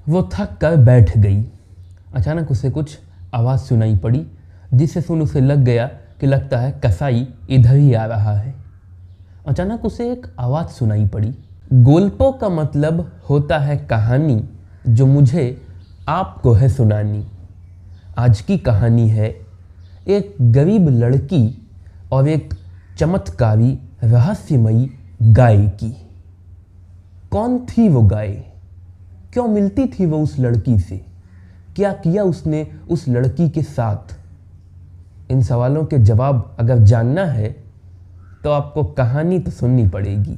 वो थक कर बैठ गई। अचानक उसे कुछ आवाज़ सुनाई पड़ी, जिसे सुन उसे लग गया कि लगता है कसाई इधर ही आ रहा है। अचानक उसे एक आवाज़ सुनाई पड़ी, गोल्पों का मतलब होता है कहानी जो मुझे आपको है सुनानी। आज की कहानी है एक गरीब लड़की और एक चमत्कारी रहस्यमयी गाय की। कौन थी वो गाय? क्यों मिलती थी वो उस लड़की से? क्या किया उसने उस लड़की के साथ? इन सवालों के जवाब अगर जानना है तो आपको कहानी तो सुननी पड़ेगी।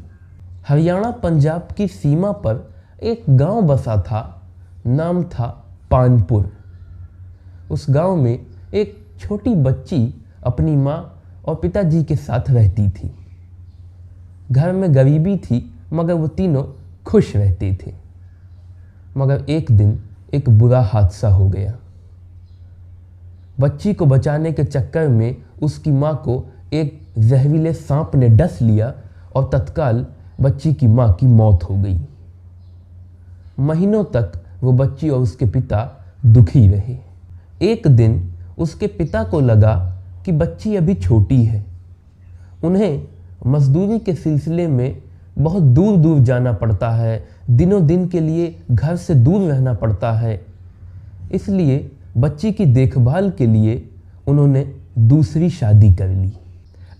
हरियाणा पंजाब की सीमा पर एक गांव बसा था, नाम था पानपुर। उस गांव में एक छोटी बच्ची अपनी माँ और पिताजी के साथ रहती थी। घर में गरीबी थी मगर वो तीनों खुश रहते थे। मगर एक दिन एक बुरा हादसा हो गया। बच्ची को बचाने के चक्कर में उसकी माँ को एक जहरीले सांप ने डस लिया और तत्काल बच्ची की माँ की मौत हो गई। महीनों तक वो बच्ची और उसके पिता दुखी रहे। एक दिन उसके पिता को लगा कि बच्ची अभी छोटी है, उन्हें मजदूरी के सिलसिले में बहुत दूर दूर जाना पड़ता है, दिनों दिन के लिए घर से दूर रहना पड़ता है। इसलिए बच्ची की देखभाल के लिए उन्होंने दूसरी शादी कर ली।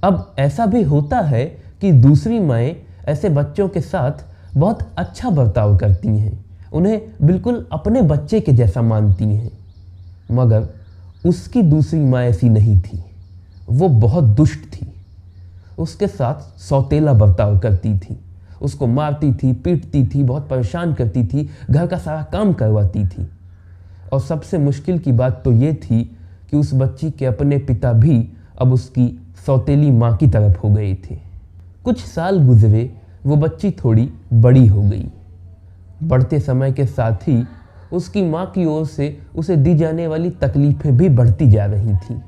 अब ऐसा भी होता है कि दूसरी माएँ ऐसे बच्चों के साथ बहुत अच्छा बर्ताव करती हैं, उन्हें बिल्कुल अपने बच्चे के जैसा मानती हैं। मगर उसकी दूसरी माँ ऐसी नहीं थी, वो बहुत दुष्ट थी। उसके साथ सौतेला बर्ताव करती थी, उसको मारती थी, पीटती थी, बहुत परेशान करती थी, घर का सारा काम करवाती थी। और सबसे मुश्किल की बात तो ये थी कि उस बच्ची के अपने पिता भी अब उसकी सौतेली माँ की तरफ हो गए थे। कुछ साल गुजरे, वो बच्ची थोड़ी बड़ी हो गई। बढ़ते समय के साथ ही उसकी माँ की ओर से उसे दी जाने वाली तकलीफ़ें भी बढ़ती जा रही थीं।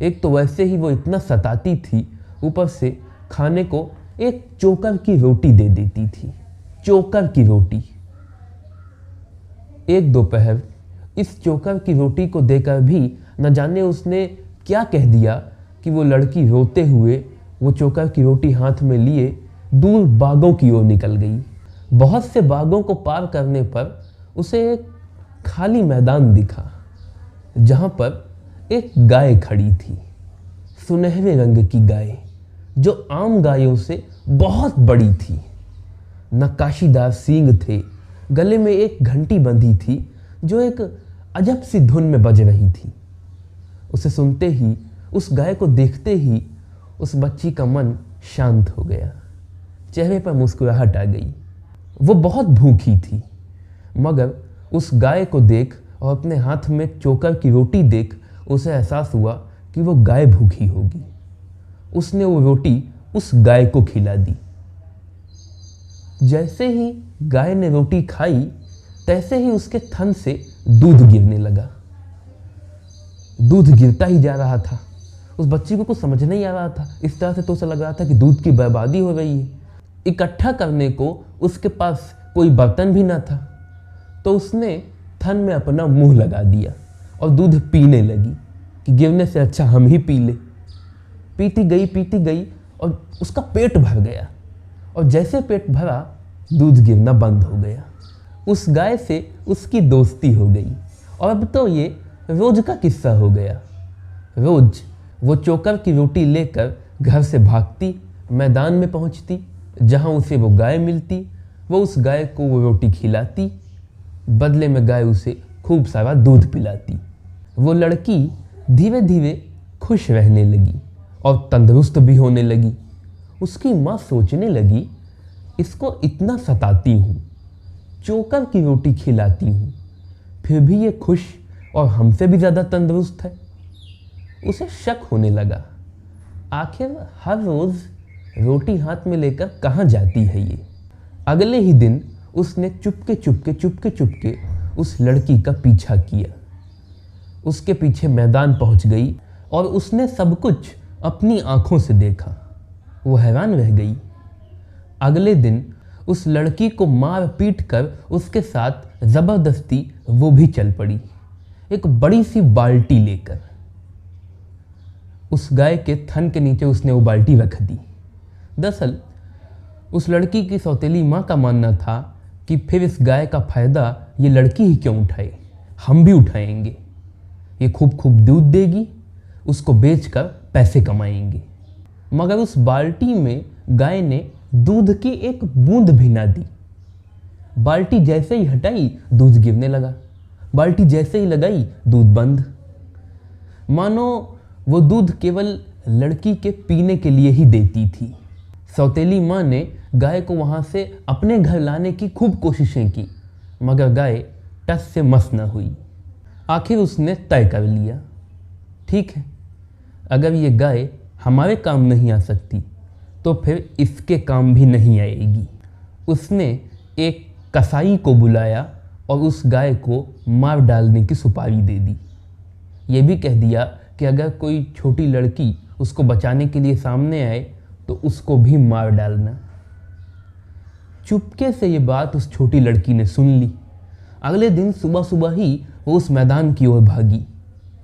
एक तो वैसे ही वो इतना सताती थी, ऊपर से खाने को एक चोकर की रोटी दे देती थी। चोकर की रोटी। एक दोपहर इस चोकर की रोटी को देकर भी न जाने उसने क्या कह दिया कि वो लड़की रोते हुए वो चोकर की रोटी हाथ में लिए दूर बागों की ओर निकल गई। बहुत से बागों को पार करने पर उसे एक खाली मैदान दिखा, जहां पर एक गाय खड़ी थी। सुनहरे रंग की गाय जो आम गायों से बहुत बड़ी थी। नक्काशीदार सींग थे, गले में एक घंटी बंधी थी जो एक अजब सी धुन में बज रही थी। उसे सुनते ही, उस गाय को देखते ही उस बच्ची का मन शांत हो गया, चेहरे पर मुस्कुराहट आ गई। वो बहुत भूखी थी, मगर उस गाय को देख और अपने हाथ में चोकर की रोटी देख उसे एहसास हुआ कि वो गाय भूखी होगी। उसने वो रोटी उस गाय को खिला दी। जैसे ही गाय ने रोटी खाई, तैसे ही उसके थन से दूध गिरने लगा। दूध गिरता ही जा रहा था। उस बच्ची को कुछ समझ नहीं आ रहा था। इस तरह से तो उसे लग रहा था कि दूध की बर्बादी हो रही है। इकट्ठा करने को उसके पास कोई बर्तन भी ना था, तो उसने थन में अपना मुंह लगा दिया और दूध पीने लगी कि गिरने से अच्छा हम ही पी ले। पीती गई और उसका पेट भर गया, और जैसे पेट भरा दूध गिरना बंद हो गया। उस गाय से उसकी दोस्ती हो गई और अब तो ये रोज का किस्सा हो गया। रोज वो चोकर की रोटी लेकर घर से भागती, मैदान में पहुंचती, जहां उसे वो गाय मिलती। वो उस गाय को वो रोटी खिलाती, बदले में गाय उसे खूब सारा दूध पिलाती। वो लड़की धीरे धीरे खुश रहने लगी और तंदुरुस्त भी होने लगी। उसकी माँ सोचने लगी, इसको इतना सताती हूँ, चोकर की रोटी खिलाती हूँ, फिर भी ये खुश और हमसे भी ज़्यादा तंदुरुस्त है। उसे शक होने लगा, आखिर हर रोज़ रोटी हाथ में लेकर कहाँ जाती है ये। अगले ही दिन उसने चुपके चुपके उस लड़की का पीछा किया। उसके पीछे मैदान पहुंच गई और उसने सब कुछ अपनी आंखों से देखा। वो हैरान रह गई। अगले दिन उस लड़की को मार पीट कर उसके साथ ज़बरदस्ती वो भी चल पड़ी, एक बड़ी सी बाल्टी लेकर। उस गाय के थन के नीचे उसने वो बाल्टी रख दी। दरअसल उस लड़की की सौतेली माँ का मानना था कि फिर इस गाय का फ़ायदा ये लड़की ही क्यों उठाए, हम भी उठाएंगे। ये खूब खूब दूध देगी, उसको बेचकर पैसे कमाएंगे। मगर उस बाल्टी में गाय ने दूध की एक बूंद भी ना दी। बाल्टी जैसे ही हटाई दूध गिरने लगा, बाल्टी जैसे ही लगाई दूध बंद। मानो वो दूध केवल लड़की के पीने के लिए ही देती थी। सौतेली माँ ने गाय को वहाँ से अपने घर लाने की खूब कोशिशें की, मगर गाय टस से मस न हुई। आखिर उसने तय कर लिया, ठीक है, अगर ये गाय हमारे काम नहीं आ सकती तो फिर इसके काम भी नहीं आएगी। उसने एक कसाई को बुलाया और उस गाय को मार डालने की सुपारी दे दी। ये भी कह दिया कि अगर कोई छोटी लड़की उसको बचाने के लिए सामने आए तो उसको भी मार डालना। चुपके से ये बात उस छोटी लड़की ने सुन ली। अगले दिन सुबह सुबह ही वो उस मैदान की ओर भागी।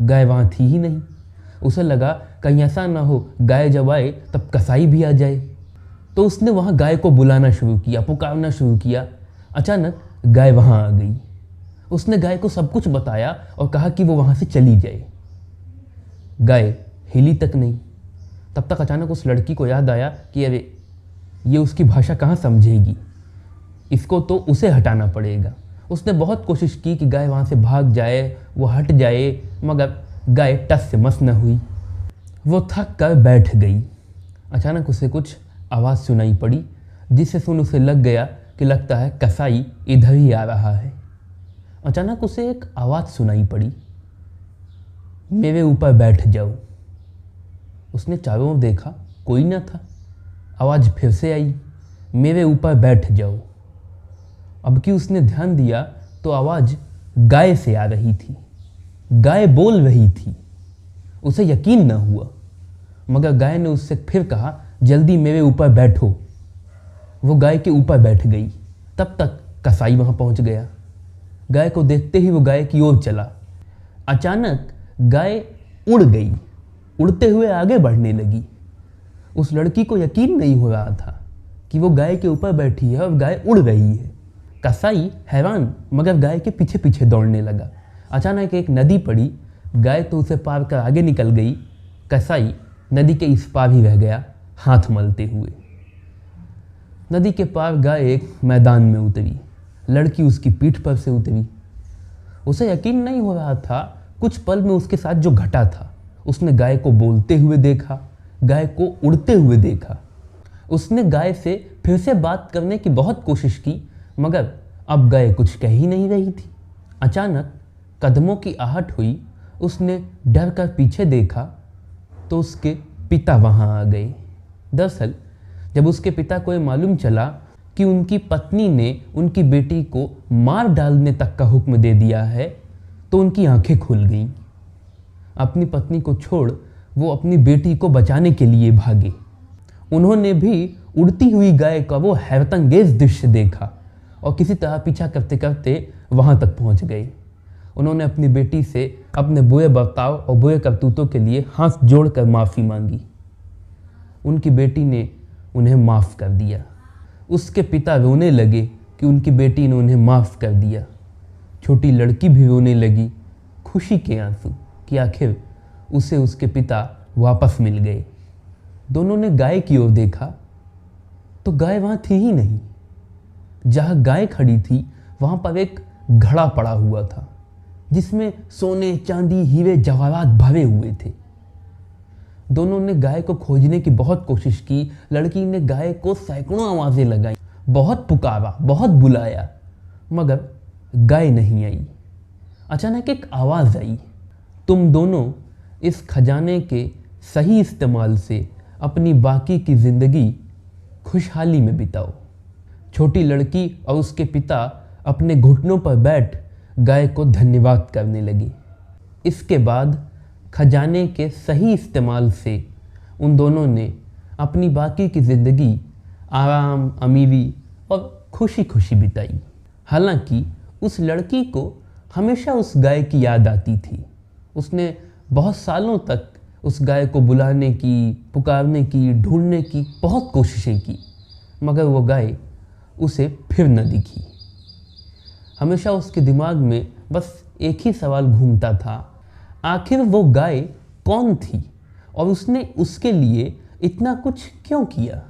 गाय वहाँ थी ही नहीं। उसे लगा कहीं ऐसा ना हो गाय जब आए तब कसाई भी आ जाए। तो उसने वहाँ गाय को बुलाना शुरू किया, पुकारना शुरू किया। अचानक गाय वहाँ आ गई। उसने गाय को सब कुछ बताया और कहा कि वो वहाँ से चली जाए। गाय हिली तक नहीं। तब तक अचानक उस लड़की को याद आया कि अरे ये उसकी भाषा कहाँ समझेगी, इसको तो उसे हटाना पड़ेगा। उसने बहुत कोशिश की कि गाय वहाँ से भाग जाए, वो हट जाए, मगर गाय टस से मस न हुई। वो थक कर बैठ गई। अचानक उसे कुछ आवाज़ सुनाई पड़ी, जिसे सुन उसे लग गया कि लगता है कसाई इधर ही आ रहा है। अचानक उसे एक आवाज़ सुनाई पड़ी, मेरे ऊपर बैठ जाओ। उसने चारों ओर देखा, कोई न था। आवाज़ फिर से आई, मेरे ऊपर बैठ जाओ। अब कि उसने ध्यान दिया तो आवाज़ गाय से आ रही थी। गाय बोल रही थी। उसे यकीन न हुआ, मगर गाय ने उससे फिर कहा, जल्दी मेरे ऊपर बैठो। वो गाय के ऊपर बैठ गई। तब तक कसाई वहाँ पहुँच गया। गाय को देखते ही वो गाय की ओर चला। अचानक गाय उड़ गई, उड़ते हुए आगे बढ़ने लगी। उस लड़की को यकीन नहीं हो रहा था कि वो गाय के ऊपर बैठी है और गाय उड़ रही है। कसाई हैरान मगर गाय के पीछे पीछे दौड़ने लगा। अचानक एक नदी पड़ी। गाय तो उसे पार कर आगे निकल गई। कसाई नदी के इस पार ही रह गया, हाथ मलते हुए। नदी के पार गाय एक मैदान में उतरी। लड़की उसकी पीठ पर से उतरी। उसे यकीन नहीं हो रहा था कुछ पल में उसके साथ जो घटा था। उसने गाय को बोलते हुए देखा, गाय को उड़ते हुए देखा। उसने गाय से फिर से बात करने की बहुत कोशिश की, मगर अब गाय कुछ कह ही नहीं रही थी। अचानक कदमों की आहट हुई। उसने डर कर पीछे देखा तो उसके पिता वहाँ आ गए। दरअसल जब उसके पिता को ये मालूम चला कि उनकी पत्नी ने उनकी बेटी को मार डालने तक का हुक्म दे दिया है, तो उनकी आंखें खुल गईं। अपनी पत्नी को छोड़ वो अपनी बेटी को बचाने के लिए भागे। उन्होंने भी उड़ती हुई गाय का वो हैरतअंगेज दृश्य देखा और किसी तरह पीछा करते करते वहाँ तक पहुँच गए। उन्होंने अपनी बेटी से अपने बुरे बर्ताव और बुरे करतूतों के लिए हाथ जोड़कर माफ़ी मांगी। उनकी बेटी ने उन्हें माफ़ कर दिया। उसके पिता रोने लगे कि उनकी बेटी ने उन्हें माफ़ कर दिया। छोटी लड़की भी रोने लगी, खुशी के आंसू कि आखिर उसे उसके पिता वापस मिल गए। दोनों ने गाय की ओर देखा तो गाय वहाँ थी ही नहीं। जहाँ गाय खड़ी थी वहाँ पर एक घड़ा पड़ा हुआ था, जिसमें सोने, चांदी, हीरे, जवाहरात भरे हुए थे। दोनों ने गाय को खोजने की बहुत कोशिश की। लड़की ने गाय को सैकड़ों आवाज़ें लगाई, बहुत पुकारा, बहुत बुलाया, मगर गाय नहीं आई। अचानक एक आवाज़ आई, तुम दोनों इस खजाने के सही इस्तेमाल से अपनी बाकी की ज़िंदगी खुशहाली में बिताओ। छोटी लड़की और उसके पिता अपने घुटनों पर बैठ गाय को धन्यवाद करने लगे। इसके बाद खजाने के सही इस्तेमाल से उन दोनों ने अपनी बाकी की ज़िंदगी आराम, अमीरी और खुशी खुशी बिताई। हालांकि उस लड़की को हमेशा उस गाय की याद आती थी। उसने बहुत सालों तक उस गाय को बुलाने की, पुकारने की, ढूंढने की बहुत कोशिशें की, मगर वो गाय उसे फिर न दिखी। हमेशा उसके दिमाग में बस एक ही सवाल घूमता था, आखिर वो गाय कौन थी और उसने उसके लिए इतना कुछ क्यों किया।